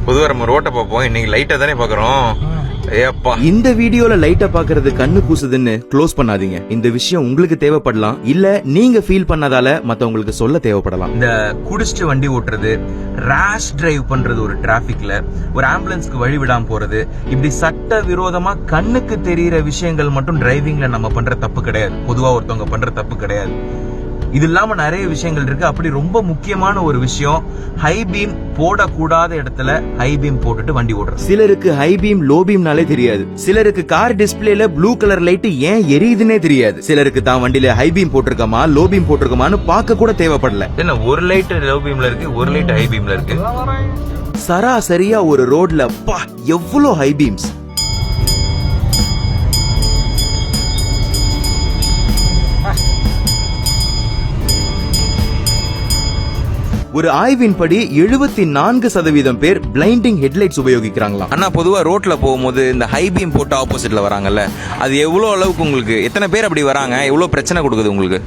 பொதுவா நம்ம ரோட்டை பார்ப்போம், இன்னைக்கு லைட்டா தானே பாக்குறோம். இந்த வீடியோல லைட்டா பாக்குறது கண்ணு கூசுதுன்னு க்ளோஸ் பண்ணாதீங்க. இந்த விஷயம் உங்களுக்கு தேவைப்படலாம், இல்ல நீங்க ஃபீல் பண்ணதால மத்தவங்களுக்கு சொல்ல தேவைப்படலாம். இந்த குடிச்சிட்டு வண்டி ஓட்டுறது, ரேஷ் டிரைவ் பண்றது, ஒரு டிராபிக்ல ஒரு ஆம்புலன்ஸ்க்கு வழி விடாம போறது, இப்படி சட்ட விரோதமா கண்ணுக்கு தெரியிற விஷயங்கள் மட்டும் டிரைவிங்ல நம்ம பண்ற தப்பு கிடையாது. பொதுவா ஒருத்தவங்க பண்ற தப்பு கிடையாது. இது இல்லாம நிறைய விஷயங்கள் இருக்கு. அப்படி ரொம்ப முக்கியமான ஒரு விஷயம், ஹை பீம் போடக்கூடாத இடத்துல ஹை பீம் போட்டுட்டு வண்டி ஓடுறது. சிலருக்கு ஹை பீம் லோ பீம்னாலே தெரியாது. சிலருக்கு கார் டிஸ்பிளேல ப்ளூ கலர் லைட் ஏன் எரியுதுன்னே தெரியாது. சிலருக்கு தான் வண்டியில ஹை பீம் போட்டிருக்கமா லோ பீம் போட்டிருக்கமான்னு பார்க்க கூட தேவைப்படல. என்ன, ஒரு லைட் லோ பீம்ல இருக்கு, ஒரு லைட் ஹை பீம்ல இருக்கு. சராசரியா ஒரு ரோட்ல எவ்வளவு ஹை பீம்ஸ். ஒரு ஆய்வின்படி 74% பேர் பிளைண்டிங் ஹெட்லைட்ஸ் உபயோகிக்கிறாங்களாம். ஆனா பொதுவா ரோட்ல போகும்போது இந்த ஹை பீம் போட்டு ஆப்போசிட்ல வராங்கல்ல, அது எவ்வளவு அளவுக்கு உங்களுக்கு, எத்தனை பேர் அப்படி வராங்க, எவ்வளவு பிரச்சனை கொடுக்குது உங்களுக்கு?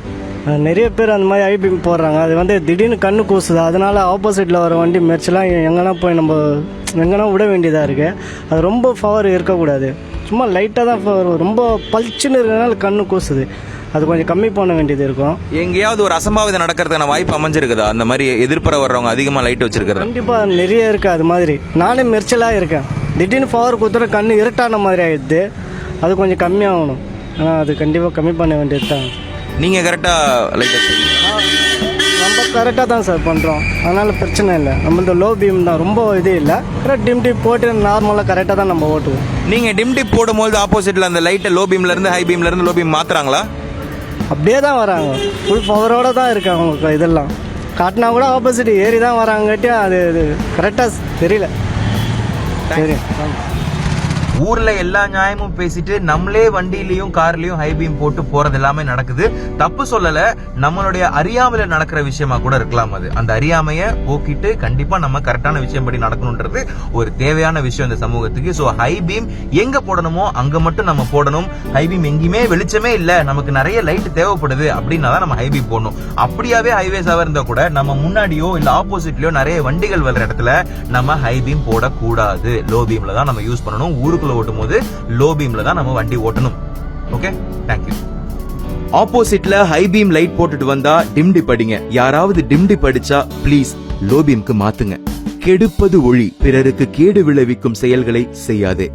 நிறைய பேர் அந்த மாதிரி ஹை பீம் போடுறாங்க. அது திடீர்னு கண்ணு கூசுது. அதனால ஆப்போசிட்ல வர வண்டி மெர்ச்செல்லாம் எங்கன்னா போய் நம்ம எங்கன்னா விட வேண்டியதா இருக்கு. அது ரொம்ப பவர் இருக்கக்கூடாது, சும்மா லைட்டாக தான் பவர். ரொம்ப பளிச்சுன்னு இருக்கிறதுனால கண்ணு கூசுது. அது கொஞ்சம் கம்மி பண்ண வேண்டியது இருக்கும். எங்கேயாவது ஒரு அசம்பாவிதம் நடக்கிறதுக்கான வாய்ப்பு அமைஞ்சிருக்குதா? அந்த மாதிரி எதிர்ப்புற வர்றவங்க அதிகமா லைட் வச்சிருக்கிறது கண்டிப்பா நிறைய இருக்கு. அது மாதிரி நானே மெர்ச்சலா இருக்கேன். திடீர்னு பவர் கொடுத்துற கண்ணு இருட்டான மாதிரி ஆயிடுது. அது கொஞ்சம் கம்மியாகணும். ஆனால் அது கண்டிப்பா கம்மி பண்ண வேண்டியது தான். நீங்க கரெக்டா லைட் வச்சிருக்கீங்க? நம்ம கரெக்டாக தான் சார் பண்ணுறோம். அதனால பிரச்சனை இல்லை. நம்மளது லோ பீம் தான், ரொம்ப இதே இல்லை. டிம் டிப் போட்டு நார்மலாக கரெக்டாக தான் நம்ம ஓட்டுவோம். நீங்க டிம் டிப் போடும்போது ஆப்போசிட்ல அந்த லைட்டை லோ பீம்ல இருந்து ஹை பீம்ல இருந்து லோ பீம் மாத்துறாங்களா? அப்படியே தான் வராங்க. ஃபுல் பவரோட தான் இருக்கு அவங்க. இதெல்லாம் காட்டினா கூட ஆப்போசிட் ஏறி தான் வராங்கட்டியும் அது கரெக்டாக தெரியல. சரி, ஊர்ல எல்லா நியாயமும் பேசிட்டு நம்மளே வண்டியிலயும் கார்லயும் ஹை பீம் போட்டு போறது எல்லாமே நடக்குது. தப்பு சொல்லல, நம்மளுடைய அறியாமையில நடக்கிற விஷயமா கூட இருக்கலாம். அது அந்த அறியாமைய போக்கிட்டு கண்டிப்பா நம்ம கரெக்டான விஷயம் படி நடக்கணும்ன்றது ஒரு தேவையான விஷயம் இந்த சமூகத்துக்கு. சோ ஹை பீம் எங்க போடணுமோ அங்க மட்டும் நம்ம போடணும். ஹை பீம் எங்கேயுமே வெளிச்சமே இல்ல, நமக்கு நிறைய லைட் தேவைப்படுது அப்படின்னா தான் நம்ம ஹை பீம் போடணும். அப்படியாவே ஹைவேஸாவே இருந்தா கூட நம்ம முன்னாடியோ இல்ல ஆப்போசிட்லயோ நிறைய வண்டிகள் வர்ற இடத்துல நம்ம ஹை பீம் போடக்கூடாது. லோ பீம்ல தான் நம்ம யூஸ் பண்ணணும். ஊருக்குள்ள ஓட்டும் போது லோ பீம்ல தான் நம்ம வண்டி ஓட்டணும். Okay, thank you. ஆப்போசிட்ல ஹை பீம் லைட் போட்டுட்டு வந்தா டிம் டிப் அடிங்க. யாராவது டிம் டிப் அடிச்சா ப்ளீஸ் லோ பீம்க்கு மாத்துங்க. கெடுப்பது ஒழி, பிறருக்கு கேடு விளைவிக்கும் செயல்களை செய்யாதே.